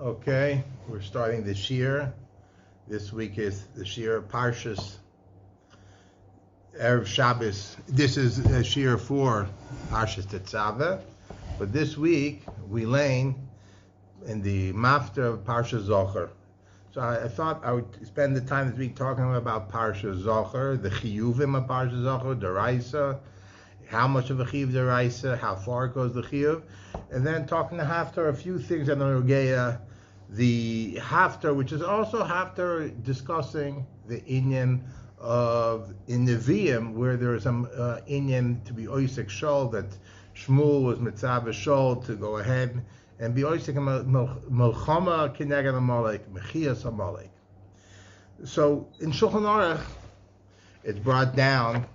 Okay, we're starting the shiur. This week is the shiur Parshas Erev Shabbos. This is a shiur for Parshas Tetzaveh. But this week we lane in the mafter of Parshas Zachor. So I thought I would spend the time this week talking about Parshas Zachor, the chiyuvim of Parshas Zachor, the raisa, how much of a chiyuv the raisa, how far it goes the chiyuv, and then talking to haTorah a few things on the haTorah, which is also haTorah discussing the inyan of in Nevi'im, where there is some inyan to be oisik shol, that Shmuel was mitzvah shol to go ahead and be oisik melchama kineged Amalek, Michiyas Amalek. So in Shulchan Aruch, it's brought down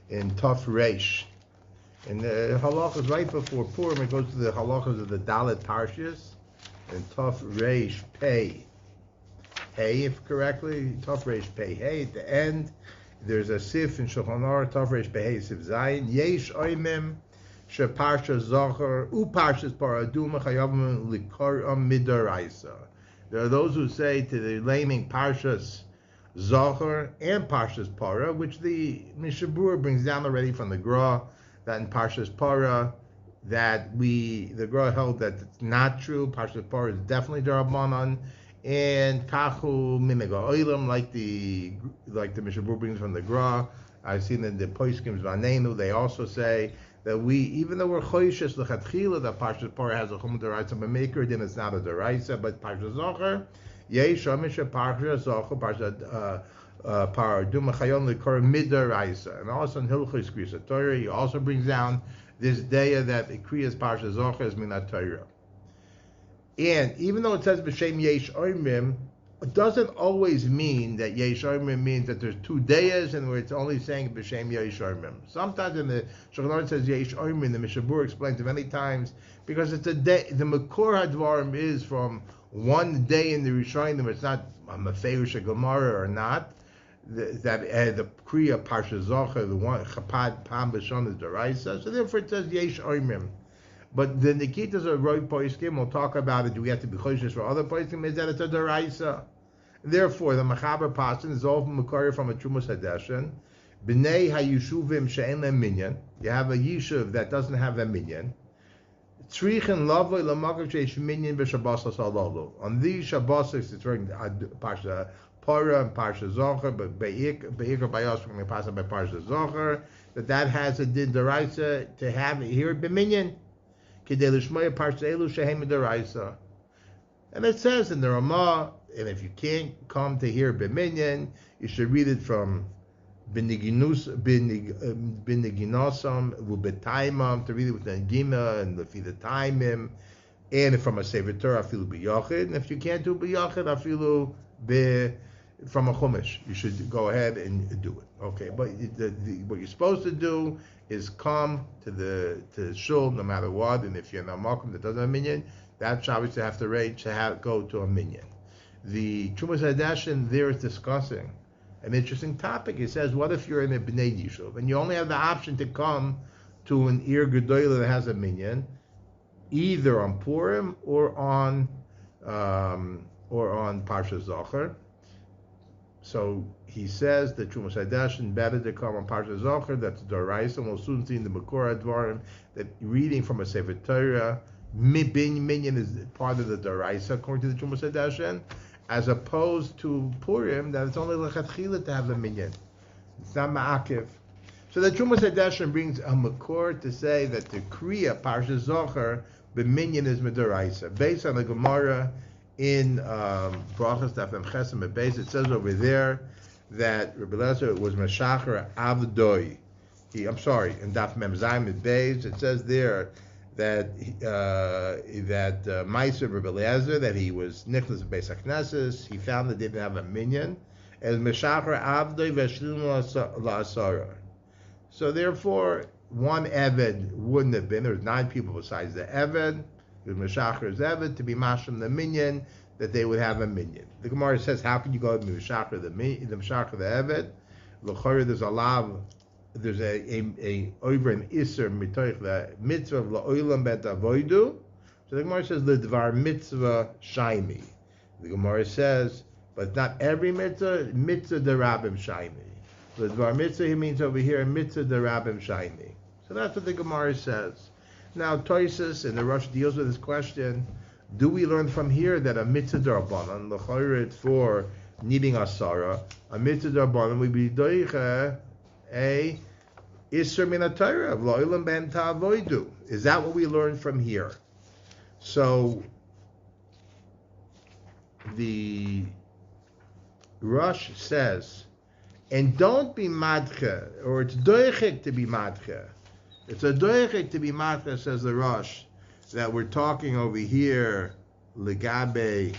in Taf Reish. In the halachas right before Purim, it goes to the halachas of the Dalet Parshas. And Taf Reish Pei, Hey, if correctly, Taf Reish Pei Hey. At the end, there's a sif in Shulchan Aruch, Taf Reish Pei Hey Sif Zayin. Yesh oimim she Parshas Zachor u Parshas Paraduma chayavim likoram midaraisa. There are those who say to the laming Parshas Zachor and Parshas Parah, which the Mishabur brings down already from the Gra, that in Parshas Parah, that the Gra held that it's not true. Parshas Parah is definitely Darabanan, and Kachu Mimega Oilam, like the Mishabur brings from the Gra. I've seen in the Poiskims Vanenu, they also say that even though we're choishes lechatchila, that Parshas Parah has a chum deraisa b'maker, then it's not a deraisa, but Parshas Zachor, yesh amisha Parshas Zachor, Parshas Paraduma chayon lekor midaraisa, and also in Hilchos krias Torah, he also brings down this day that the krias Parshas Zachor is min haTorah. And even though it says b'shem yesh oimim, it doesn't always mean that yesh oimim means that there's two days and where it's only saying b'shem yesh oimim. Sometimes in the Shulchan Aruch says yesh oimim, the Mishabur explains it many times, because it's a day, the makor hadvarim is from one day in the Rishonim, it's not a meferush Gemara or not, the kriya Parshas Zachor, the one chapad pam b'shon is deraisa, so therefore it says yesh oimim. But the Nikitas of Roy Poiskim, we'll talk about it, do we have to be choishes for other Poiskim, is that it's a deraisa. Therefore, the Machaber Pasan is all from Makari from a Terumas HaDeshen. B'nei hayishuvim she'en lem minyan. You have a yishuv that doesn't have a minyan. Tzrichen lavoi l'makav she'esh minyan b'Shabbos ha'salolu. On these Shabbos, it's referring to Parshas Parah and Parshas Zachor, but Be'ikar Bayos, we're going to pass it by Parshas Zachor, that has a din deraisa to have it here b'minyan. K'dei l'shmoya Parshas elu she'hem deraisa. And it says in the Ramah, and if you can't come to hear B'minyan, you should read it from B'niginosam, V'betaimam, to read it with the Negima and the Taimim, and from a Sefer Torah, afilu b'yachid. And if you can't do b'yachid, afilu from a chumash, you should go ahead and do it. Okay, but what you're supposed to do is come to the shul no matter what, and if you're in a makom that doesn't have a minyan, that Shabbos you have to arrange to go to a minyan. The Terumas HaDeshen there is discussing an interesting topic. It says, what if you're in a Bnei Yishuv and you only have the option to come to an Ir Gedolah that has a minyan, either on Purim or on Parshas Zachor? So he says that Terumas HaDeshen better to come on Parshas Zachor. That's Doraisa, and we'll soon see in the Makor Advarim that reading from a Sefer Torah, minyan is part of the Doraisa according to the Terumas HaDeshen, as opposed to Purim, that it's only lechatchila to have a minyan. It's not ma'akiv. So the Terumas HaDeshen brings a makor to say that the kriya Parshas Zachor, the minyan is midoraisa. Based on the Gemara in brachos daf mem chesem beis, it says over there that Rabbi Eliezer was meshachar avdoi. In daf mem zayin beis, it says there that Meiser Rabbi Eliezer, that he was nichnas of Beis HaKnesses, he found that they didn't have a minyan, as Meshachar Avdoi Veshlim La'asara. So therefore, one Eved wouldn't have been, there was 9 people besides the Eved, the Meshachar's Eved, to be Mashim the minyan, that they would have a minyan. The Gemara says, how can you go to Meshachar the Meshachar the Eved? L'chorah, there's a lav, there's a over an iser mitoich the mitzvah of la'olam bet avoidu. So the Gemara says, L'dvar mitzvah shaimi. The Gemara says, but not every mitzvah, mitzvah derabim shaimi. L'dvar mitzvah, he means over here, mitzvah derabim shaimi. So that's what the Gemara says. Now, Toysus in the Rush deals with this question. Do we learn from here that a mitzvah derabanan, l'chayr it's for needing asara, a mitzvah derabanan would be doicha a isser min haTorah v'lo'ilam ben ta'avoidu? Is that what we learn from here? So the Rush says, and don't be madche, or it's doichik to be madche. It's a doichik to be madche, says the Rush, that we're talking over here, legabe,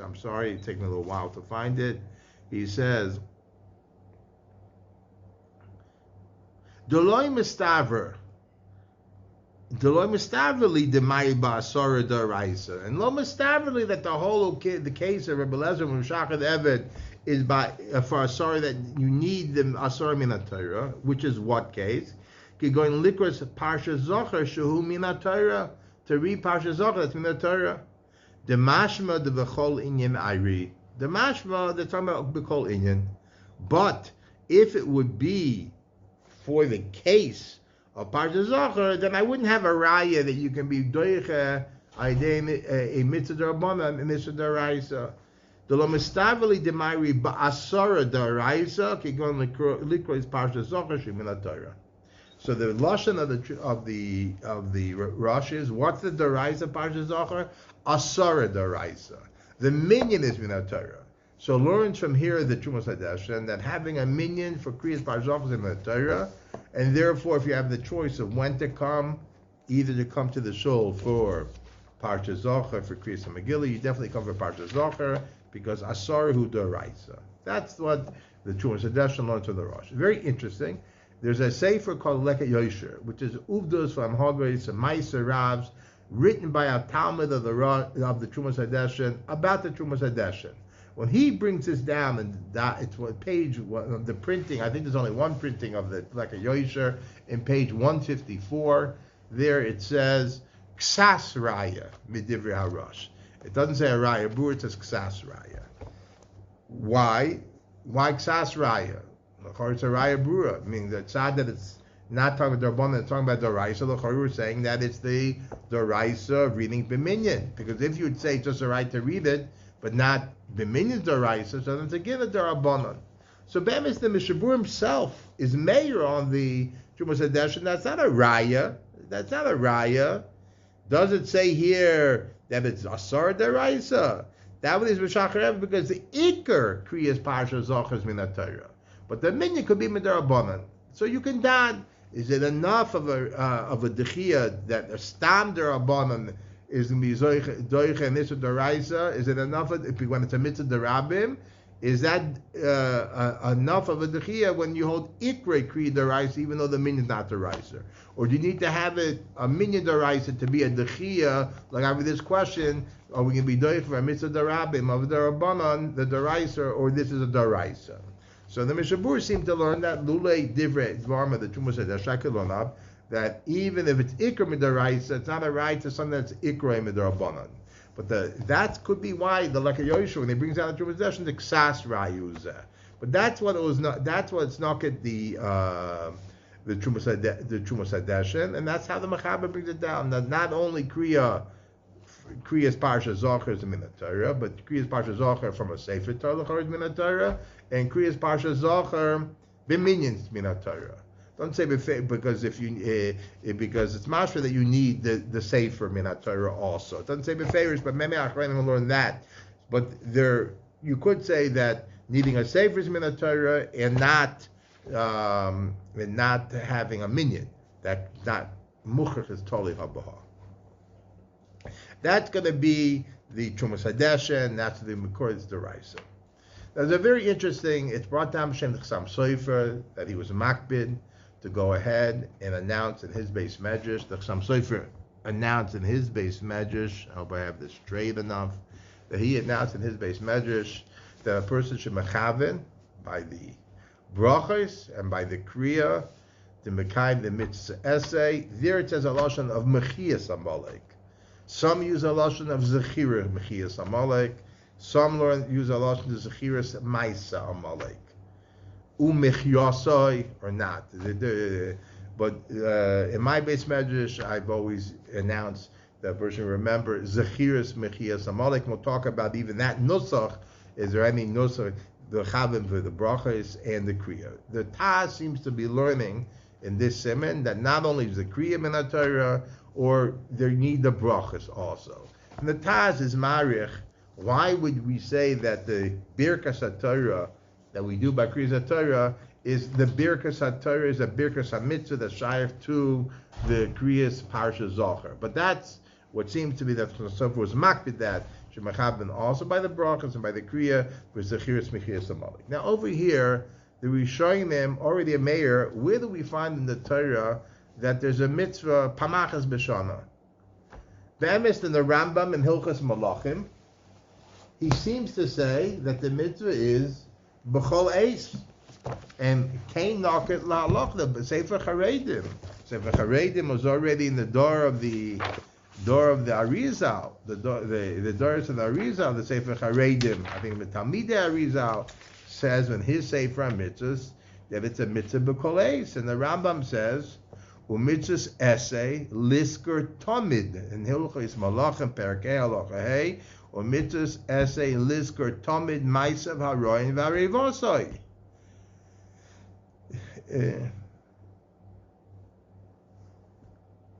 I'm sorry, it's taking a little while to find it. He says, Doloi mistaver li demai ba'asara daraisa, and lo mistaverly that the case of Rebbe Lezer from Shachad Eved is by for asara that you need the asara min haTorah, which is what case? Going likros Parshas Zachor shehu min haTorah. To read Parshas Zachor, that's min haTorah. The mashma the b'chol inyan ayri. The mashma they're talking about b'chol inyan, but if it would be for the case of Parshas Zachor, then I wouldn't have a raya that you can be doicha a mitzvah d'rabbanan and a mitzvah d'oraisa. The lo mistaveli demayri ba'asara d'oraisa kigon likros Parshas Zachor shemin haTorah. So the lashon of the Rosh is, what's the d'oraisa Parshas Zachor? Asara d'oraisa. The minyan is min haTorah. So learns from here the Terumas HaDeshen that having a minyan for krias Parshas Zachor is min haTorah, and therefore if you have the choice of when to come, either to come to the shul for Parshas Zachor for krias and Megillah, you definitely come for Parshas Zachor because asara hu d'oraisa. That's what the Terumas HaDeshen learns from the Rosh. Very interesting. There's a sefer called Leket Yosher, which is Uvdos from Hagos and Meiser Ravs, written by a Talmud of the Terumas HaDeshen about the Terumas HaDeshen. When he brings this down, and it's what page the printing, I think there's only one printing of the Leket Yosher in page 154. There it says Ksas Raya Midivrei HaRosh. It doesn't say a Raya Bur, it says Ksas Raya. Why? Why Ksas Raya? It's a raya brura, meaning the tzad that it's not talking about Rabbanan, it's talking about Doraisa. The Chorur is saying that it's the Doraisa of reading B'minyan, because if you would say it's just a right to read it, but not B'minyan Doraisa, so then to give it the Rabbanan. So Bemis the Mishabur himself is mayor on the Terumas HaDeshen. That's not a raya. That's not a raya. Does it say here that it's Asar Doraisa? That one is B'Shachar because the Iker krias Parshas Zachor is min haTorah. But the minyan could be midarabanan. So you can dad. Is it enough of a dechia that a stam derabanan is going to be doicha and mitzvah deraisa? Is it enough when it's a mitzvah derabim? Is that enough of a dechia when you hold ikre kri deraisa even though the minyan is not deraisa? Or do you need to have it a minyan deraisa to be a dechia? Like I have this question: are we going to be doicha for a mitzvah derabim of derabanan the deraisa, or this is a deraisa? So the Mishabur seem to learn that Lule Divrei Dvarma, the Terumas HaDeshen, that even if it's Ikra Midaraisa, it's not a right to something that's Ikra Midarabanan. But that could be why the Leket Yosher, when he brings out the Terumas HaDeshen, the Ksas Rayuza. But that's what it was not. That's what it's not at the Terumas HaDeshen, and that's how the Mechaber brings it down. That not only krias Parshas Zachor is min haTorah, but krias Parshas Zachor from a Sefer Torah is min haTorah, and krias Parshas Zachor b'minyan min haTorah. Don't say because because it's mashra that you need the Sefer min haTorah also. It doesn't say b'feiros, but maybe Achronim will learn that. But there, you could say that needing a Sefer is min haTorah and not having a minyan. That not muchach is totally habaha. That's going to be the Terumas HaDeshen, that's the Michiyas Amalek. There's a very interesting, it's brought down B'Shem Chasam Sofer, that he was a makbid to go ahead and announce in his base medrash. The Chasam Sofer announced in his base medrash, I hope I have this straight enough, that he announced in his base medrash that a person should mechaven by the brachos and by the krias, the mekayim, the mitzvah essay. There it says a lashon of Michiyas Amalek. Some use a lashon of zechiras, Michiyas Amalek. Some use a lashon of zechiras, Michiyas Amalek. Michiyasoi or not. But in my base medrash, I've always announced that person remember zechiras, Michiyas Amalek. We'll talk about even that nusach. Is there any nusach, the chavim for the brachos and the krias? The Taz seems to be learning in this siman that not only is the kriya in haTorah, or they need the brachos also. And the Taz is marich. Why would we say that the birkas haTorah that we do by krias haTorah is the birkas haTorah is a birkas mitzvah that's shaykh to the krias Parshas Zachor? But that's what seems to be that Chasam Sofer was makbid that shemachabin also by the brachos and by the kriya for zechiras Michiyas Amalek. Now over here, the Rishonim already a mayor. Where do we find in the Torah that there's a mitzvah pamachas b'shana? Be'emes in the Rambam in Hilchos Malachim, he seems to say that the mitzvah is b'chol eis, and kain naket la'alach the Sefer Charedim. Sefer Charedim was already in the door of the Arizal, the doors of the Arizal, the Sefer Charedim. I think the Talmidei Arizal says when his Sefer mitzvahs that it's a mitzvah b'kol eis, and the Rambam says u'mitzvahs essay lisker tomid in Hilchos Malachim Perkei Halacha Hey u'mitzvahs essay lisker tomid ma'asav haroyin v'arevosoi.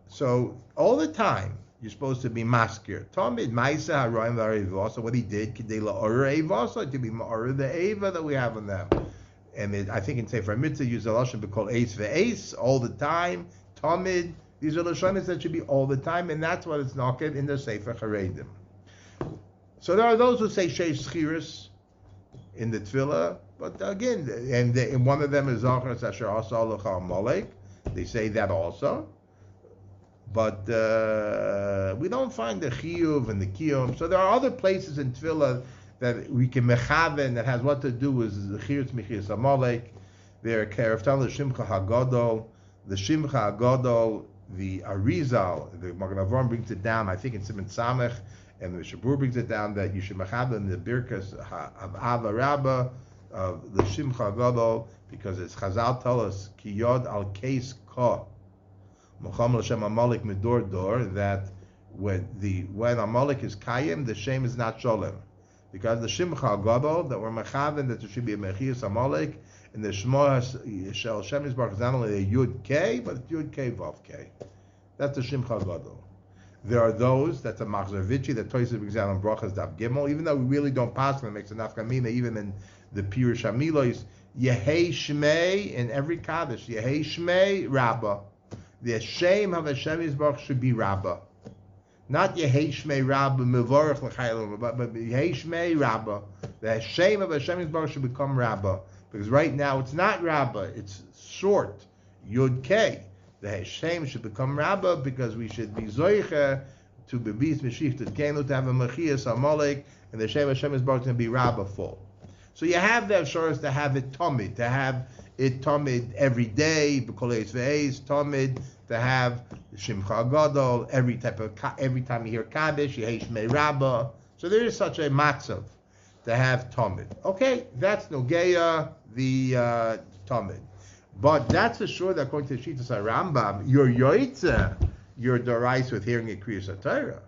So all the time you're supposed to be maskir. Tomid ma'asav haroyin v'arevosoi. What he did, k'dei la'orah eivah, to be ma'orah the eivah that we have on them. And I think in Sefer Mitzvah use a lashon called eis ve'eis all the time. Tomid. These are lashonis that should be all the time, and that's what it's knocked in the Sefer Charedim. So there are those who say sheish zechiras in the tefillah, but again, and one of them is zechiras asher asa Amalek. They say that also, but we don't find the chiyuv and the kiyum. So there are other places in tefillah that we can mechaven that has what to do with zechiras Michiyas Amalek. There are kereftan the shimcha hagadol, the shimcha hagadol, the Arizal. The Magen Avraham brings it down. I think in Siman Samech, and the Shabur brings it down that you should mechaven the birkas of Ava Rabba of the shimcha hagadol, because it's Chazal tell us ki yod al keis ka Mocham l'Shem Amalek midor dor, that when Amalek is kayim, the shame is not sholem. Because the Shimcha Gadol that we're mechaven that there should be a Michiyas Amalek, and the Shema Shel Shem Yisbarach is not only a Yud K, but it's Yud K Vav K. That's the Shimcha Gadol. There are those that's a Machzor Vici that Tosfos brings down on brachos Daf Gimel, even though we really don't pass them, it makes a nafkamina even in the Pirush Hamilos. Yehei Shmei in every Kaddish. Yehei Shmei Rabbah. The Shem of Hashem Yisbarach should be Rabbah. Not Yehei Shmei Rabbah Mevorach L'chayim, but Yehei Shmei Rabbah. The Hashem of Hashem Yisbarach should become Rabbah, because right now it's not Rabbah; it's short Yud K. The Hashem should become Rabbah because we should be Zoicha to be Beis Meshich to Kenu to have a Michiyas Amalek, and the Hashem Yisbarach is going to be Rabbah full. So you have the assurance to have it Tomid, to have it Tomid every day, B'kol Eis Ve'eis Tomid, to have Shimcha Gadol every time you hear Kaddish, Yehei Shmei Rabbah. So there is such a matzav to have Tomid. Okay, that's Nogeya, the Tomid. But that's assured that according to Shitas Rambam, you're Yoitze, you're Dorais with hearing a krias haTorah.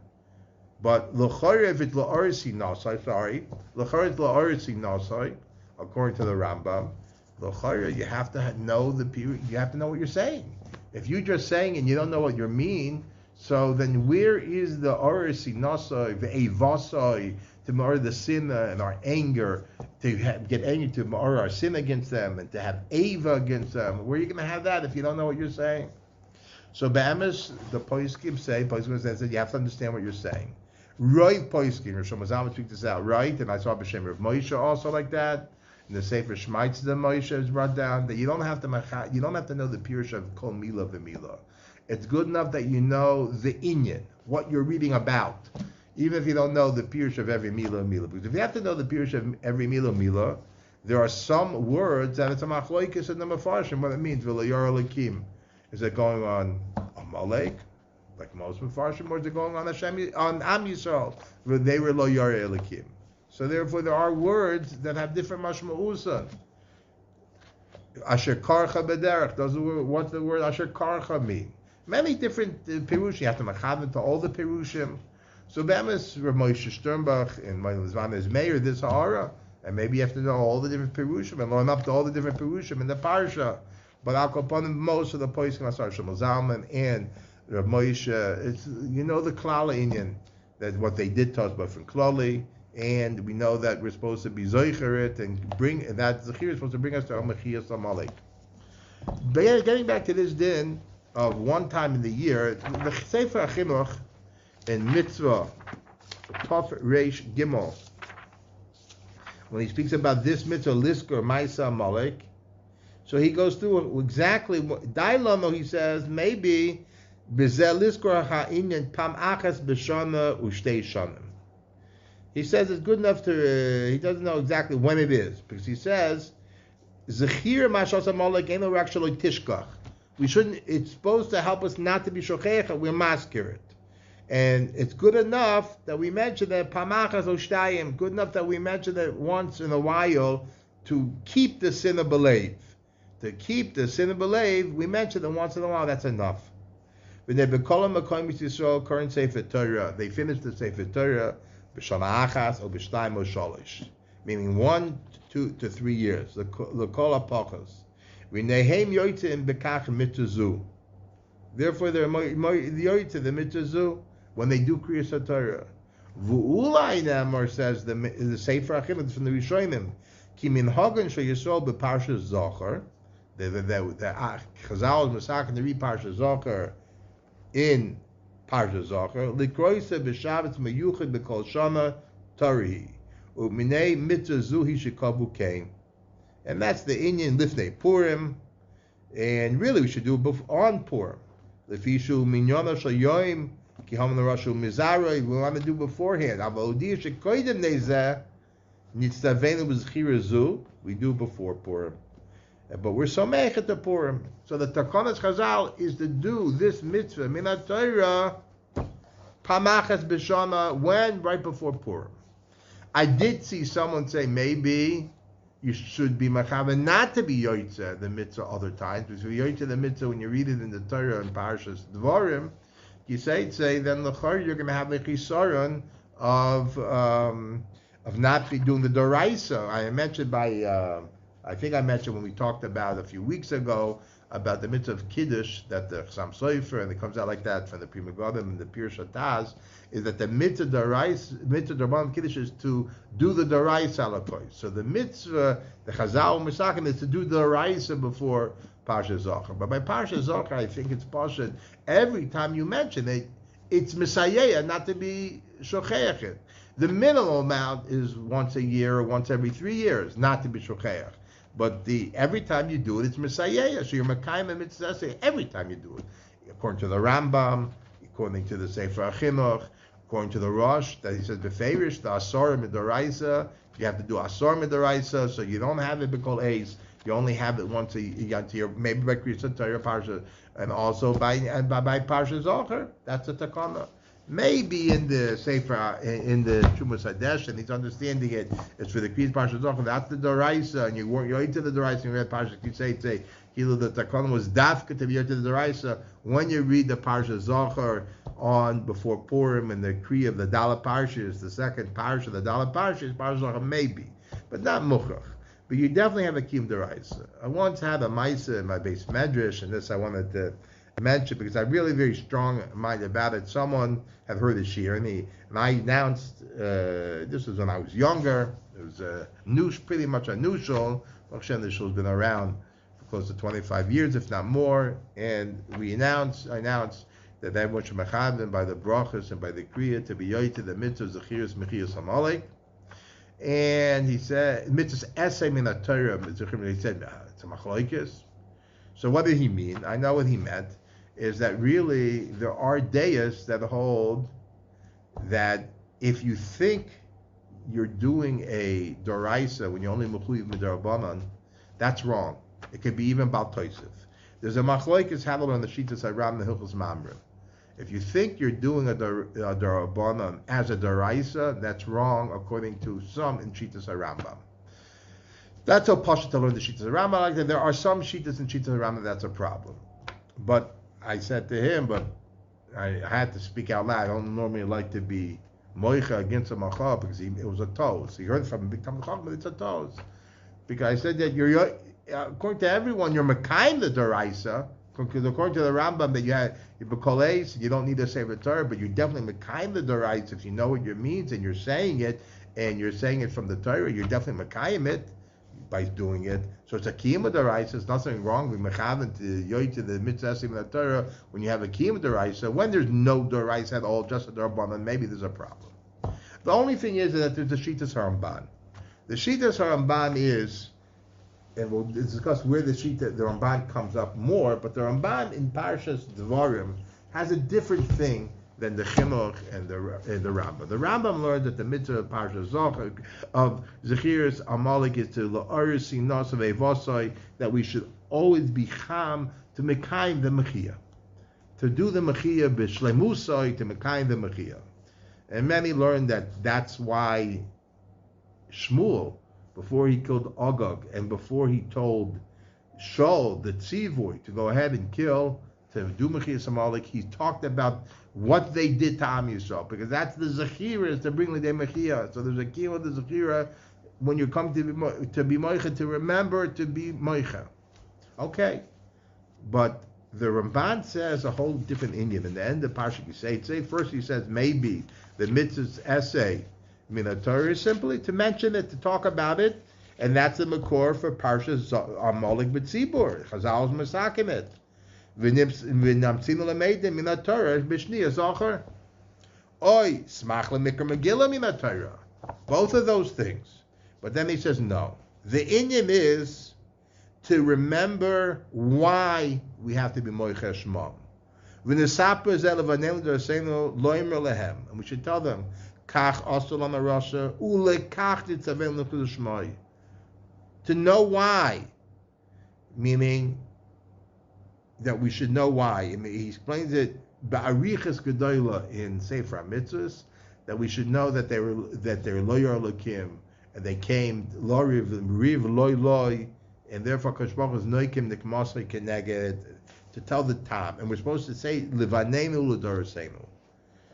But l'chorei if it's la'orisi nasai, l'chorei it's la'orisi nasai, according to the Rambam, l'chorei you have to know the period, you have to know what you're saying. If you're just saying and you don't know what you mean, so then where is the orisi nasai, the eivah, to mar the sin and our anger, to get angry, to mar our sin against them, and to have eivah against them? Where are you going to have that if you don't know what you're saying? So Ba'amis, the poskim say, that you have to understand what you're saying. Right poskim, Rosh Hashanah speaks this out, right? And I saw B'Shem Rav Moshe also like that. In the Sefer Shmaitzah, the Moshe is brought down that you don't have to know the pirush of Kol Mila v'Mila. It's good enough that you know the inyan, what you're reading about, even if you don't know the pirush of every Mila Mila. Because if you have to know the pirush of every Mila Mila, there are some words that it's a machlokes in the Mefarshim what it means. V'layar Elokim, is it going on Amalek, like most Mefarshim, or they're going on on Am Yisrael, where they were lo yarei elikim. So therefore, there are words that have different mashma'usa. Asher karcha bederech. What's the word asher karcha mean? Many different pirushim. You have to machaven to all the pirushim. So Bemis, Rav Moshe Sternbach, and my Zman is mayor this ha'ara, and maybe you have to know all the different pirushim and learn up to all the different pirushim in the parsha. But I'll upon most of the poskim Asar Shlomo Zalman and Rav Moshe, it's the klala inyan that what they did to us, but from klali, and we know that we're supposed to be zeicherit and bring that zechiras is supposed to bring us to Michiyas Amalek. Getting back to this din of one time in the year, the Sefer Chinuch in mitzvah Tov Reish Gimel, when he speaks about this mitzvah liskor Michiyas Amalek, so he goes through exactly what Dailano, he says, maybe Bezel liskor ha'inyan pam achas b'shana u'shtei shanim. He says it's good enough to, he doesn't know exactly when it is, because he says, Zechir Michiyas Amalek eino rak shelo tishkach. We shouldn't, it's supposed to help us not to be shochech, we're maskir it. And it's good enough that we mention that pamachas oshtayim, good enough that we mention that once in a while to keep the sin of belief. To keep the sin of belief, we mention that once in a while, that's enough. When they bekolam makom Yisrael, current Sefer Torah, they finish the Sefer Torah, b'shana achas or b'shtayim or shalish, meaning 1 to 3 years. The kol apachos. V'nehem yoytim bekach mitzazu. Therefore, they're yoytim the mitzazu when they do krias haTorah. V'ulai namar says the Sefer Achilles from the Rishonim. Ki min hagan shel Yisrael b'Parshas Zachor. The Chazal is masakin to read Parshas Zachor in Parshas Zachor. Likroisa b'Shabbat meyuchad b'Kol Shana Tarihi u'minei mitzvah zuhi shekavu kain. And that's the Inyan Lifnei Purim, and really we should do it on Purim. Lefishu Minyan shel Yoim ki haman rashu mizaroi. We want to do beforehand. Avalodiya shekoidem nezeh nitzavenu b'zechiras zu. We do before Purim, but we're so mechet to Purim. So the Takonas Chazal is to do this mitzvah min haTorah pamachas b'shana when right before Purim. I did see someone say maybe you should be machaven not to be yoytze the mitzvah other times, because if you're yoytze the mitzvah when you read it in the Torah and Parshas Dvarim, you say then l'chor you're going to have a chisaron of not be doing the doraisa. I mentioned I think I mentioned when we talked about a few weeks ago about the mitzvah of Kiddush, that the Chasam Sofer, and it comes out like that from the Pri Megadim and the Pir Shataz, is that the mitzvah Ramban Kiddush is to do the Doraisa alakoy. So the mitzvah, the Chazal Misakim, is to do the Doraisa before Parshas Zachor. But by Parshas Zachor, I think it's Pashat, every time you mention it, it's Misayeh, not to be Shocheach. The minimal amount is once a year or once every 3 years, not to be Shocheach. But every time you do it, it's Misayeh. So you're Mekayim and Mitzvah every time you do it. According to the Rambam, according to the Sefer Chinuch, according to the Rosh, that he says beferish the Asor Midoraisa. You have to do Asor Midoraisa, so you don't have it because Ace. You only have it once a year, maybe by Krias Torah Parsha, and also by Parshas Zachor. That's a takana. Maybe in the Sefer, in the Terumas HaDeshen, he's understanding it. It's for the Krias Parshas Zachor. That's the Doraisa, and you're into the Doraisa. And you read Parshas, you say the takana was dafka to be into the Doraisa when you read the Parshas Zachor on before Purim and the kriya of the Dalet Parshas, the second Parsha, the Dalet Parshas, Parshas Zachor maybe, but not muchach. But you definitely have a kiyum deraisa. I once had a ma'isa in my base medrash, and this I wanted to mention because I'm really very strong minded about it. Someone had heard the shiur, and I announced, this was when I was younger, it was pretty much a new shul. Hashem, the shul's been around for close to 25 years, if not more, and I announced that everyone should mechaven by the brachos and by the kriya to be yoyte the mitzvah zechiras Michiyas Amalek. And he said, mitzvah essay min haTorah, he said, it's a machlokes. So what did he mean? I know what he meant, is that really there are deis that hold that if you think you're doing a doraisa when you're only mechuyev midarabanan, that's wrong. It could be even bal tosef. There's a machlokes handled on the shitas Rambam the Hilchos Mamrim. If you think you're doing a darabanan as a daraisa, that's wrong according to some in Shitas Rambam. That's how Pasha to learn the Shitas Rambam like that. There are some Shitas in Shitas Rambam that's a problem. But I said to him, but I had to speak out loud. I don't normally like to be moicha against a machlokes because it was a toes. He heard from a big time but it's a toes. Because I said that you're according to everyone, you're mekayim the daraisa. Because according to the Rambam, that you bekoles, you don't need to say the Torah, but you're definitely mekayim the daraisa if you know what it means and you're saying it from the Torah. You're definitely mekayim it by doing it. So it's a kiyum daraisa. There's nothing wrong with mechaven to yoy to the mitzvah in the Torah when you have a kiyum daraisa. When there's no daraisa at all, just a darabanan, maybe there's a problem. The only thing is that there's the shitas Ramban. The shitas Ramban is, and we'll discuss where the Ramban comes up more, but the Ramban in Parshas Dvarim has a different thing than the Chinuch and the Rambam. The Rambam learned that the mitzvah of Parshas Zachor of zechiras Amalek is to la'aris sinos of eivah, that we should always be cham to mekayim the Michiyah, to do the Michiyah b'shlemusai, to mekayim the Michiyah. And many learned that that's why Shmuel, before he killed Agag, and before he told Shaul, the tzivui, to go ahead and kill, to do Michiyas Amalek, he talked about what they did to Am Yisrael, because that's the zechiras to bring the Mechiyah. So there's a key with the zechira when you come to be moicha, to remember to be moicha. Okay, but the Ramban says a whole different Indian. In the end of Parsha Yisei, first he says maybe the mitzvah's essay Torah is simply to mention it, to talk about it, and that's the makor for Parshas Amalek b'tzibur. Chazal is masakim it. V'namtzinu l'meidim min haTorah b'shniyas Zachor. Oy smach l'mikra megillah min haTorah. Both of those things. But then he says no. The inyan is to remember why we have to be moicha shmam. V'nesaper zel v'nelu d'asenu lo yimr lehem, and we should tell them. To know why, meaning that we should know why. I mean, he explains it ba'arichas gedola in Sefer Mitzvahs, that we should know that they're loyar lokim, and they came riv loy, and therefore Kosh Baruch is noikim nikmasri keneged, to tell the time, and we're supposed to say livanenu l'dorasenu.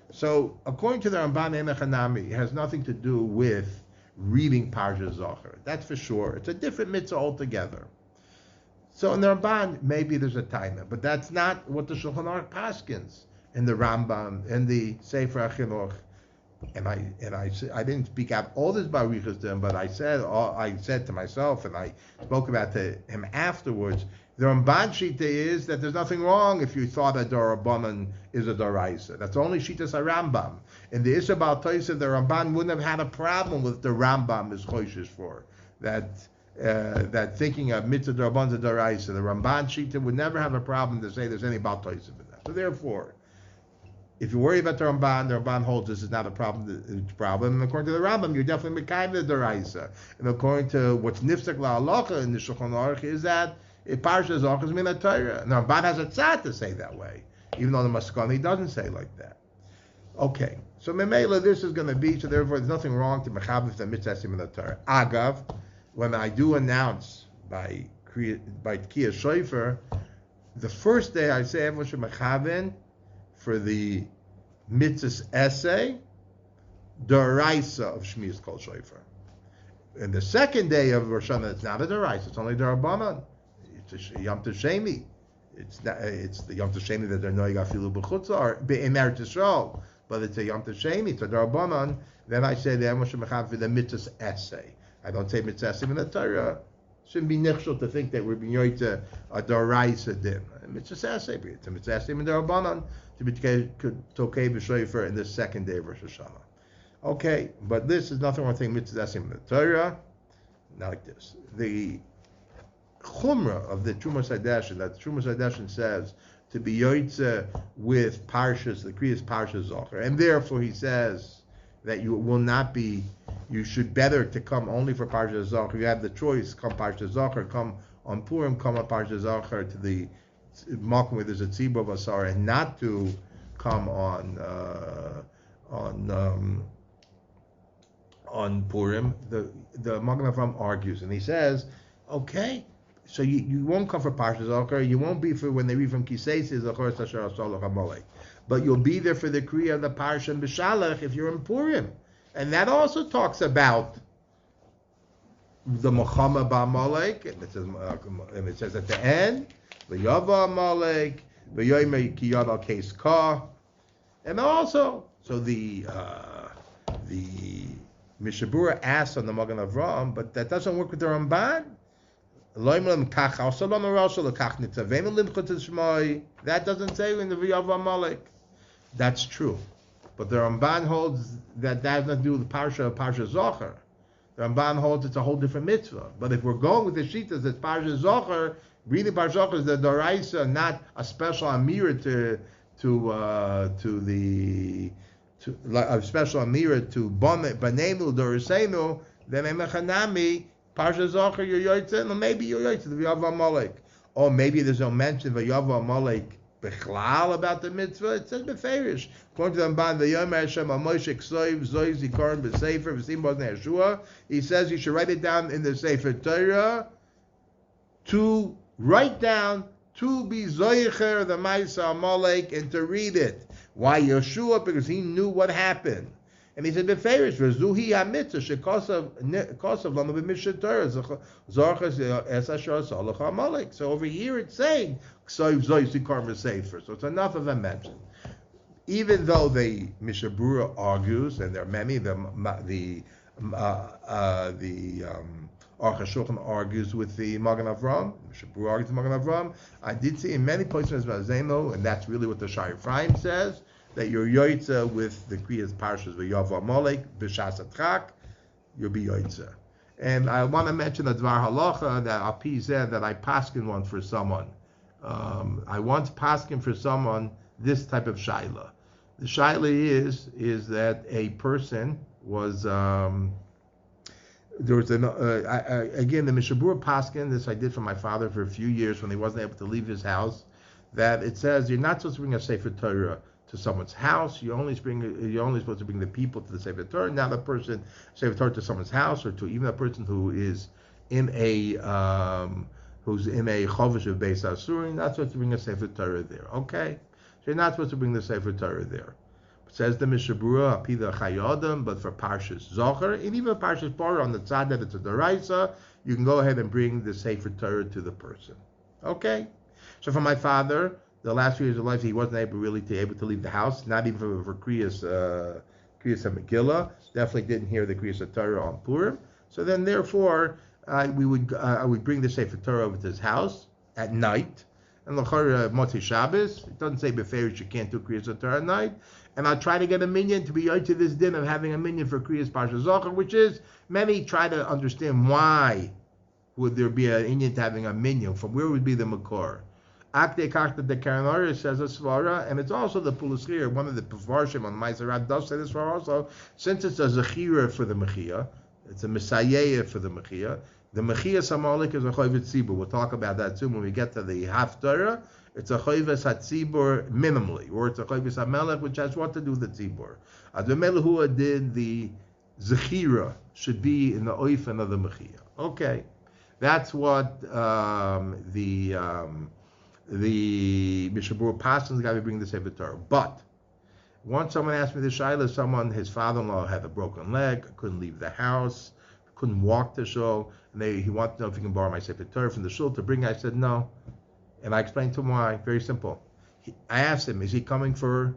So, according to the Ramban Enechanami, it has nothing to do with reading Parshas Zachor. That's for sure. It's a different mitzvah altogether. So, in the Ramban, maybe there's a timer, but that's not what the Shulchan Aruch paskins in the Rambam and the Sefer Chinuch. And I didn't speak out all this barichas to him, but I said to myself, and I spoke about to him afterwards. The Ramban shita is that there's nothing wrong if you thought a darabanan is a daraisa. That's only shitas Rambam. In the Isha Bal Toisa, the Ramban wouldn't have had a problem with the Rambam is choishes for that thinking of mitzvah darabanan is a daraisa. The Ramban shita would never have a problem to say there's any Bal Toisa in that. So therefore, if you worry about the Ramban holds this is not a problem. It's a problem. And according to the Rambam, you're definitely mekayim the daraisa. And according to what's nifsek la'alacha in the Shulchan Aruch is that Parshas Zachor is min haTorah. Now, Ramban has a tzad to say that way, even though the Maskani doesn't say like that. Okay, so Memela, this is going to be, so therefore there's nothing wrong to mechav the mitzvah min haTorah. Agav, when I do announce by Michiyas Sofer, the first day I say everyone should mechaven for the mitzvah's essay, daraisa of Shmiyas Kol Sofer. And the second day of Rosh Hashanah, it's not a daraisa, it's only darabanan. It's a Yom Tesheni. It's the Yom Tesheni that they're knowing afilu b'chutza or in Eretz Yisrael, but it's a Yom Tesheni. It's a darabanan. Then I say the Amos Shemacham for the mitzvah's essay. I don't say mitzvah essay in the Torah. Shouldn't be nichshel to think that we're being yoyt a daraisa din. Mitzvah's essay. It's a mitzvah essay in the darabanan to be tokei b'shofer in the second day of Rosh Hashanah. Okay, but this is nothing wrong with saying mitzvah essay in the Torah. Not like this. The chumrah of the Terumas HaDeshen, that the Terumas HaDeshen says to be yoytze with Parshas, the krias Parshas Zachor, and therefore he says that you will not be, you should better to come only for Parshas Zachor. You have the choice, come Parshas Zachor, come on Purim, come on Parshas Zachor to the Malkum where there's a tzibur basar, and not to come on Purim, the Magen Avraham argues, and he says, okay, so you won't come for Parshas Zachor, you won't be for when they read from Kisei zechiras asher asalach Amalek, but you'll be there for the kriya of the Parsha and B'Shalach if you're in Purim, and that also talks about the Vayavo Amalek, and it says at the end, Vayavo Amalek, V'yomer ki yad al keis ka, and also, so the Mishabura asks on the Magen Avraham, but that doesn't work with the Ramban. That doesn't say in the Vayavo Amalek. That's true. But the Ramban holds that has nothing to do with the Parshas Zachor. The Ramban holds it's a whole different mitzvah. But if we're going with the Shitas, it's Parshas Zachor, reading Parshas Zachor is the Doraisa, not a special Amira a special Amira to Banenu Dorisenu, then Emechanami, Parshas Zachor, you're Yotzeh, or maybe you're Yotzeh, the Vayavo Amalek. Or maybe there's no mention of Vayavo Amalek Bechlal about the mitzvah. It says Beferish. According to the Ramban, V'yomer Hashem Moshe Ksoiv Zoy Zikaron B'Sefer V'Sim Bozne Yeshua. He says you should write it down in the Sefer Torah to write down to be Zoyicher the Michiyas Amalek and to read it. Why Yeshua? Because he knew what happened. And he said, "Beferish v'zuhi hamitzvah shekosav lama b'mishat Torah zarchas esashar salach Amalek." So over here it's saying k'soiv zoy zikar v'sefer. So it's enough of a mention. Even though the Mishabura argues, and there are many, the Aruch HaShulchan argues with the Magen Avraham. Mishabura argues with the Magen Avraham. I did see in many places Zeno, and that's really what the Shai Ephraim says, that you're yoitza with the krias parshas Vayavo Amalek b'shas atchak, you'll be yoitza. And I want to mention a dvar halacha that Api said that I paskin one for someone. I once paskin for someone this type of shaila. The shaila is that a person was there was again the Mishabura paskin. This I did for my father for a few years when he wasn't able to leave his house. That it says you're not supposed to bring a Sefer Torah to someone's house. You're only supposed to bring the people to the Sefer Torah. Now the person Sefer Torah to someone's house, or to even a person who is in a chovish of Beis Asur, you're not supposed to bring a Sefer Torah there. Okay, so you're not supposed to bring the Sefer Torah there. It says the Mishabura Apida Chayadam, but for Parshas Zachor and even Parshas Parah on the tzad that it's a deraisa, you can go ahead and bring the Sefer Torah to the person. Okay, so for my father, the last few years of life, he wasn't able to leave the house, not even for krias and Megillah. Definitely didn't hear the krias of Torah on Purim. So then, therefore, I would bring the Sefer Torah over to his house at night, and l'chor Motzei Shabbos. It doesn't say beferish you can't do krias of Torah at night. And I'll try to get a minyan to be to this din of having a minyan for krias Parshas Zachor, which is many try to understand why would there be an inyan to having a minyan. From where would be the makor? Akde Kachta de Kavanah says a svara, and it's also the Puluschir, one of the Pavarshim on Maisarat does say this svara also, since it's a zechiras for the Michiyah, it's a Messiah for the Michiyah. The Michiyas Amalek is a choivet tzibur. We'll talk about that soon when we get to the haTorah. It's a choivet hatzibur minimally, or it's a choivet Amalek, which has what to do with the tzibur. Adomelahua did the zechira should be in the oifen of the Michiyah. Okay, that's what the Mishabur Passan's got to bring the Sefer Torah. But once someone asked me the shaila, his father-in-law had a broken leg, couldn't leave the house, couldn't walk to shul, and he wanted to know if he can borrow my Sefer Torah from the shul to bring. I said no, and I explained to him why. Very simple. I asked him, is he coming for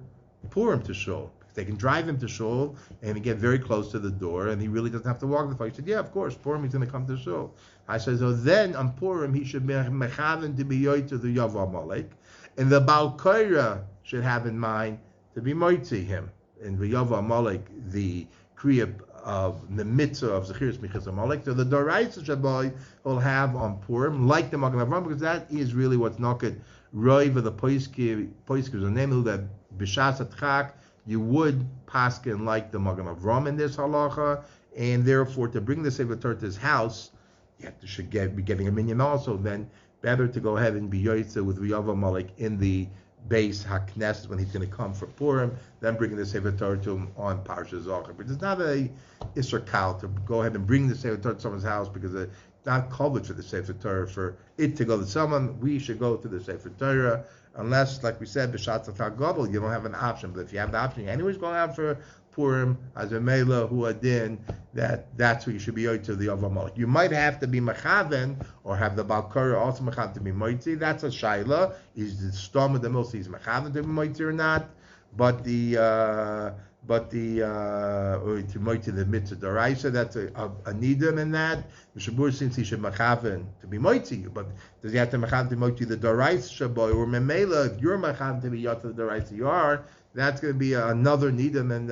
Purim to shul? They can drive him to shul and he get very close to the door, and he really doesn't have to walk the far. He said, yeah, of course, Purim he's going to come to shul. I said, so then on Purim he should be mechaven to be yoy to the Vayavo Amalek, and the Baal Korah should have in mind to be moitzi him. And Vayavo Amalek, the kriya of the mitzvah of zechiras Michiyas Amalek, so the doraisa Shabbai will have on Purim, like the Magen Avraham, because that is really what's knocked roiv of the poiskers and name that b'shas atchak. You would paskin like the Magen Avraham in this halacha, and therefore to bring the Sefer Torah to his house, you should be getting a minyan also. Then better to go ahead and be yoytze with Vayavo Amalek in the base HaKnesset when he's going to come for Purim, then bringing the Sefer Torah to him on Parshas Zachor. But it's not a Isser Kal to go ahead and bring the Sefer Torah to someone's house because it's not covered for the Sefer Torah for it to go to someone. We should go to the Sefer Torah unless, like we said, B'Shat Tzafar Gadol, you don't have an option. But if you have the option, you're anyways going out for Purim, as a Mela, who adin, that's what you should be owed to the Vayavo Amalek. You might have to be mechaven or have the Balkara also mechaven to be moitzi. That's a shaila. Is the storm of the milk he's mechaven to be moitzi or not? But the or to moitzi the mitzvah daraisa, that's a nidam in that. The Shabur since he should mechaven to be moitzi, but does he have to mechaven to moitzi the daraisa shaboy or memela? If you're mechaven to be yot the daraisa, you are. That's going to be another nidam, and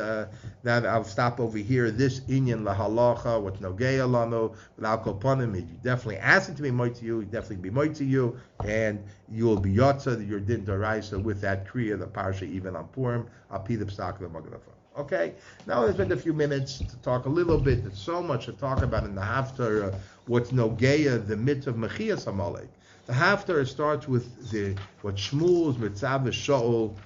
that I'll stop over here. This inyan lahalacha with nogeya lano without kopanim. If you definitely ask him to be moitzi you, he definitely be moitzi you, and you will be yotza your din daraisa with that kriya the parsha even on Purim. I'll the psak the maganafa. Okay, now let's spend a few minutes to talk a little bit. There's so much to talk about in the haTorah. What's nogeya the mitzvah of Michiyas Amalek. The haTorah starts with what Shmuel's Tetzaveh Shaul,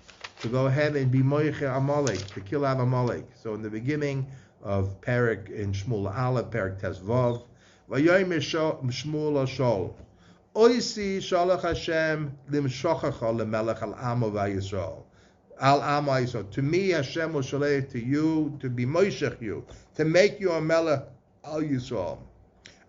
to go ahead and be Michiyas Amalek, to kill out Amalek. So in the beginning of Perik in Shmuel Aleph, Perik Tetzaveh, Vayomer Shmuel Shaul, Oisi Shalach Hashem Limshochacha Lemelech Al Amo VaYisrael. Al Amo VaYisrael. To me, Hashem will shalech to you to be Moshech you, to make you a Melech Al Yisrael.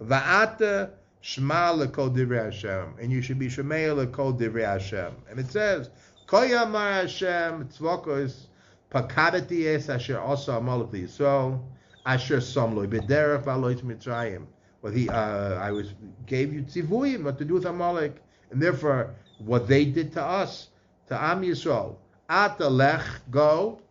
Va'ata Shema Lekol Divrei Hashem, and you should be Shemei Lekol Divrei Hashem. And it says, Koyamar Hashem tzvokos pakadati es asher asa Amalek Yisrael asher samloi b'derech v'alois Mitzrayim. Well, I gave you tzivuyim what to do with Amalek, and therefore what they did to us, to Am Yisrael. Ata lech go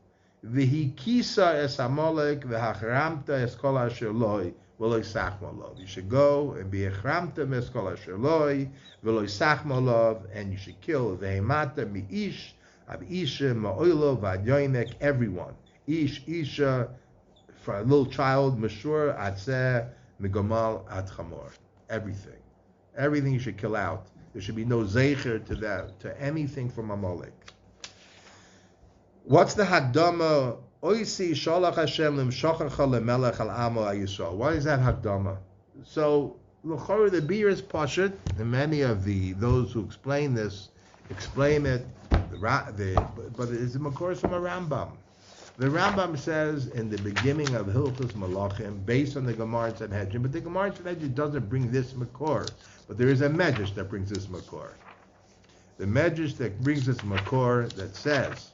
v'hi kisa es Amalek v'hachramta es kol asher loi v'loi sachma lov. You should go and be echramta es kol asher loi v'loi sachma lov, and you should kill v'hemata mi'ish av isha ma'oilo v'adyoimek, everyone. Ish isha, for a little child, mashur atzeh migomal ad chamor. Everything you should kill out. There should be no zecher to that, to anything from Amalek. What's the Hakdama? Oisi shalach Hashem limshochacha lemelech al amo Yisrael. Why is that Hakdama? So l'chorah the beer is pashut, and many of those who explain this explain it, but it is a makor from a Rambam. The Rambam says in the beginning of Hilchos Malachim, based on the Gemara in Sanhedrin, but the Gemara in Sanhedrin doesn't bring this makor, but there is a medrash that brings this makor. The medrash that brings this makor that says,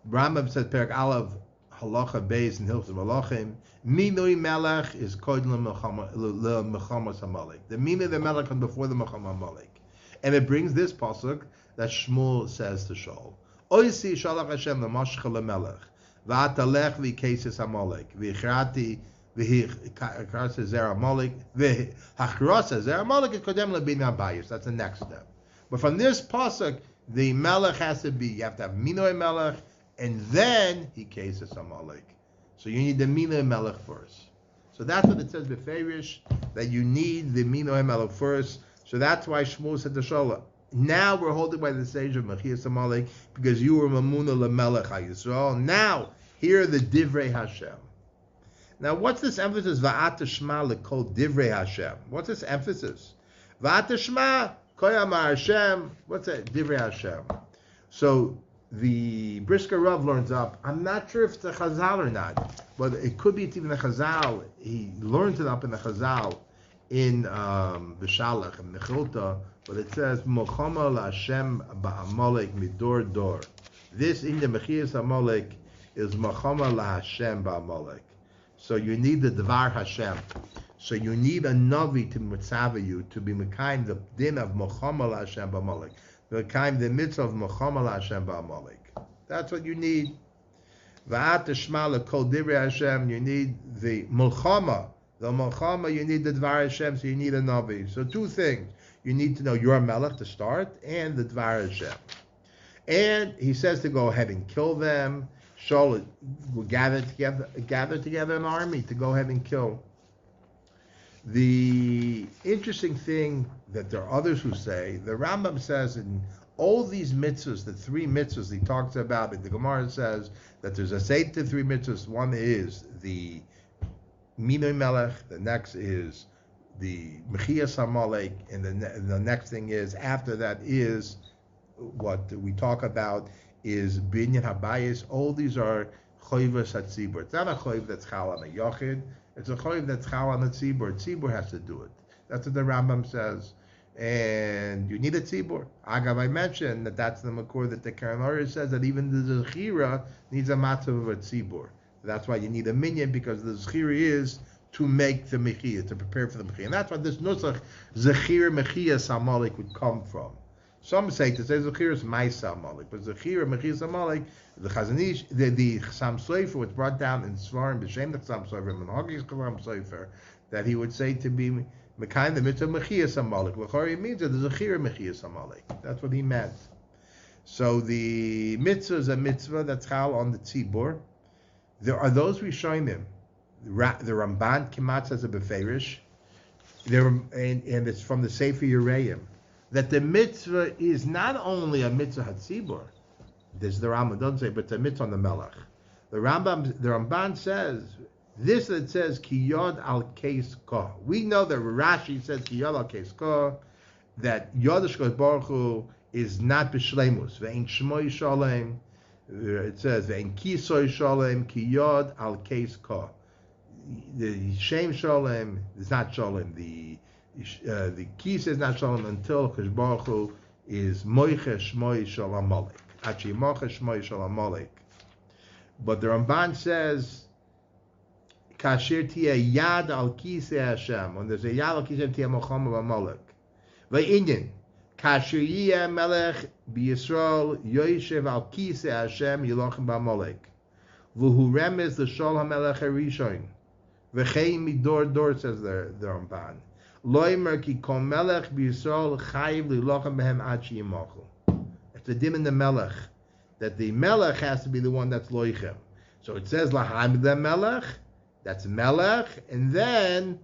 Rambam says, Perak Aleph, Halacha Beis in Hilchos Malachim, Minui Melech is Kodim Le'Mechamas Amalek. The Minui the Melech comes before the Mecham Amalek. And it brings this pasuk that Shmuel says to Shaul. Oisi Shalach Hashem L'Mashcha L'Melech V'atalech V'Kesis Amalek V'Ichrati V'Ichrasa Zer Amalek V'Hachrasa Zer Amalek is Kodem L'Bin Habayis. That's the next step. But from this pasuk, the Melech has to be, you have to have Minui Melech, and then he cases Amalek. So you need the Minui Melech first. So that's what it says Beferish, that you need the Minui Melech first. So that's why Shmuel said to Shaul, now we're holding by the stage of Michiyas Amalek because you were Mamuna LeMelech HaYisrael. Now, here are the Divrei Hashem. Now, what's this emphasis? Va'ata Shema Lekol Divrei Hashem. What's this emphasis? Va'ata Shema Koyamar Hashem. What's that? Divrei Hashem. So, the Brisker Rav learns up. I'm not sure if it's a Chazal or not, but it could be it's even a Chazal. He learns it up in the Chazal in B'Shalach and Mechilta, but it says Mochama LaHashem Ba'Amalek Midor Dor. This in the Michiyas Amalek is Mochama LaHashem Ba'Amalek. So you need the Dvar Hashem. So you need a Navi to mitzvah you to be Mekayim the din of Mochama LaHashem Ba'Amalek. Mekayim the mitzvah of Mochama LaHashem Ba'Amalek. That's what you need. Va'at Shema Lekol Divrei Hashem. You need the Mulchama. The Mulchama, you need the Dvar Hashem, so you need a Navi. So two things. You need to know your Melech to start, and the Dvar Hashem. And he says to go ahead and kill them. Shaul will gather together an army to go ahead and kill. The interesting thing that there are others who say, the Rambam says in all these mitzvahs, the three mitzvahs he talks about, the Gemara says that there's a set to three mitzvahs. One is the Minyan Melech, the next is the Michiyas Amalek, and the next thing is, after that is what we talk about is Binyan Habayis. All these are choivas hatzibur. It's not a choiv that's chal on a yochid. It's a choiv that's chal on a tzibur. Tzibur has to do it. That's what the Rambam says. And you need a tzibur. Agav, I mentioned that's the makor that the Kavanah says that even the zechira needs a matzav of a tzibur. That's why you need a minyan, because the zechira is to make the michiyah, to prepare for the michiyah. And that's why this nusach zechira michiyas amalek would come from. Some say to say zechiras mitzvah amalek, but zechira michiyas amalek, the Chazanish, the Chasam Sofer was brought down in Svarim b'shem the Chasam Sofer, and Hagis Chasam Sofer, that he would say to be mekayim the mitzvah michiyas amalek. L'chori means that the zechira michiyas amalek. That's what he meant. So the mitzvah is a mitzvah that's chal on the tzibur. There are those Rishonim. The Ramban Kimat says a beferish, and it's from the Sefer Yereim, that the mitzvah is not only a mitzvah hatzibur. This the Rambam doesn't say, but it's a mitzvah on the Melech. The Ramban says this. It says ki yod al keis ka. We know that Rashi says ki yod al keis ka, that Yodesh Baruch Hu is not b'shleimus. Ve'in shmoi shalem. It says ve'in kisoy shalem ki yod al keis ka. The Shem Shalem is not Shalem. The Kis is not Shalem until Baruch Hu is Moiche Shmoi Shal Amalek. Actually, Moiche Shmoi Shal Amalek. But the Ramban says, Kasher Tia Yad Al Kisei Hashem. When there's a Yad Al Kisei Tia Mocham of Amalek. V'inyan. Kasher Yiyah Melech B'Yisrael Yoishev Al Kisei Hashem Yilochem B'Amalek. V'hu Remez L'Shol HaMelech HaRishon. V'chei midor dor, says the Ramban. Loimer ki kol melech b'Yisrael chayiv lilochem behem ad sheyimachu. It's a dim in the melech, that the melech has to be the one that's loichem. So it says lahaim the melech, that's melech, and then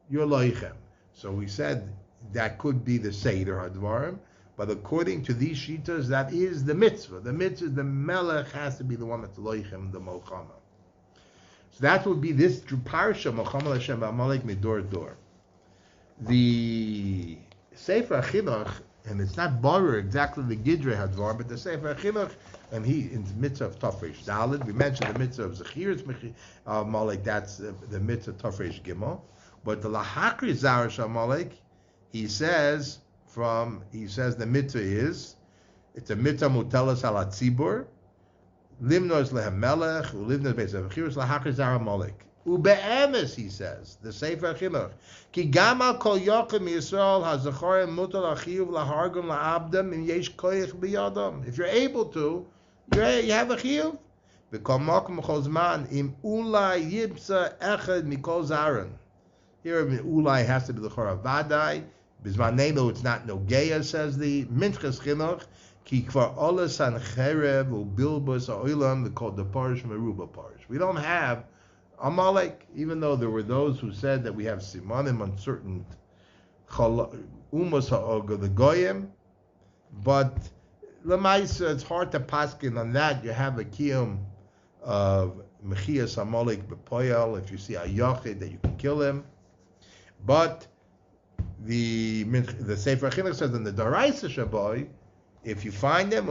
you're loichem. So we said that could be the seder hadvarim, but according to these shitas, that is the mitzvah. The mitzvah, the melech has to be the one that's loichem, the mochama. So that would be this parsha, Mochamed Hashem Amalek Midor Dor. The Sefer Chinuch, and it's not borrowed exactly the Gidrei Hadvar, but the Sefer Chinuch, and he in the mitzvah of Tafresh Daled, we mentioned the mitzvah of zechiras Amalek, that's the mitzvah Tafresh Gimel. But the Lahakri Zarish Amalek, he says the mitzvah is, it's a mitzvah mutelas ala tzibur. Limnos lehem melech, ulimnos beis zechiras lahakri zar Amalek. Ube'emes, he says, the Sefer Chinuch, ki gam al kol yochim Yisrael hazachorim mutal achiyuv lahargum la'abdam im yesh koyach biyadam. If you're able to, you have a chiyuv. V'kol makom b'chol zman im ulai yibsa echad mikol zaron. Here, ulai has to be the chora vadai. Bizmanenu, it's not nogeya, says the Minchas Chinuch. Ki kvar olas an cherev u'bilbus ha'olam, we call the parish meruba parish. We don't have Amalek, even though there were those who said that we have simanim on certain umas ha'oga, the goyim, but lemaisa, it's hard to paskin on that. You have a kiyum of Michiyas Amalek b'poyal, if you see a yochid that you can kill him. But the Sefer Chinuch says in the Daraisa Shaboy, if you find them,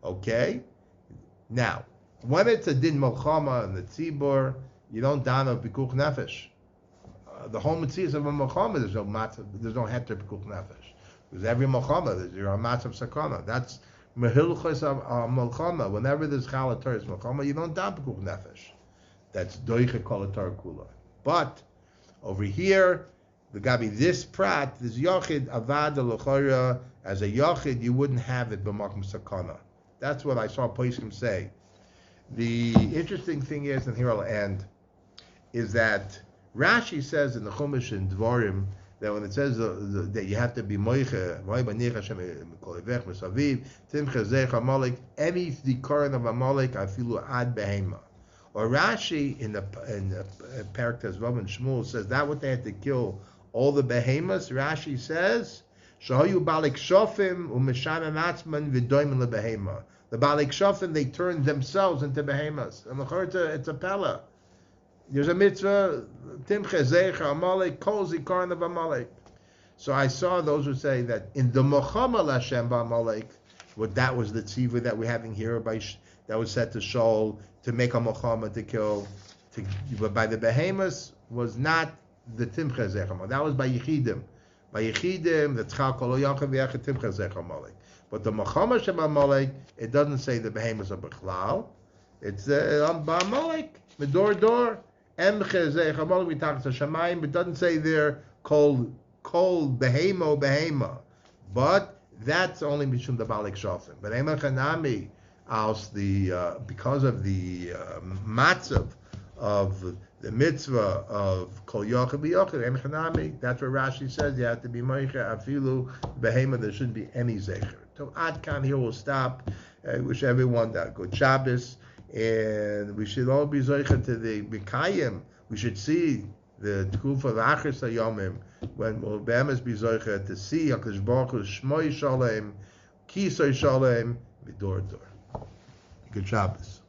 okay? Now, when it's a din malchama and the tzibur, you don't down of pikuch nefesh. The whole mitzvah of a malchama, there's no heter pikuch nefesh. Because every malchama, there's a matzav sakana. That's mehilchos of malchama. Whenever there's haTorah malchama, you don't down pikuch nefesh. That's doiche kol haTorah kula. But over here, the gabi this prat, this yochid avad l'chora, as a yochid, you wouldn't have it b'makom sakana. That's what I saw Poskim say. The interesting thing is, and here I'll end, is that Rashi says in the Chumash in Dvarim that when it says that you have to be moiche, every dikaron of Amalek, afilu ad behema. Or Rashi in the Parak Tetzaveh and Shmuel says that what they had to kill all the behemoths, Rashi says, Shahayu Balik Shofim Umeshamim Atzman V'doimin LeBehema. The Balik Shofim, they turned themselves into behemoths. And it's a pella. There's a mitzvah, Timche Zecher Amalek, Kol Zikaron of Amalek. So I saw those who say that in the Mochama Lashem Amalek, that was the tzivah that we're having here, that was set to Shaul to make a Mochama to kill. But by the behemoths was not the Timche Zecher. That was by Yechidim. By Yechidim, the Tzchal Kol Yachim V'Yachet Timche Zecher Amalek. But the Mochama Shem Amalek, it doesn't say the behemoths of Bechlal. It's Amalek, Medor Dor. Emche Zecher Amalek Mitachas Hashamayim. It doesn't say there Kol Behema. But that's only Mishum the Balik Shofim. But Emech Hanami, because of the matzav of the mitzvah of Kol Yochid B'Yochid, Emech Hanami, that's what Rashi says, you have to be Moicha Afilu Behema, there shouldn't be any Zecher. So Adkan here will stop. I wish everyone a good Shabbos, and we should all be Zecher to the B'Kayim. We should see the Tkufa of Achris HaYomim, when we'll be Zecher to see HaKadosh Baruch Hu Shmoi Shalem, Kisoi Shalem, Midor Dor. Good Shabbos.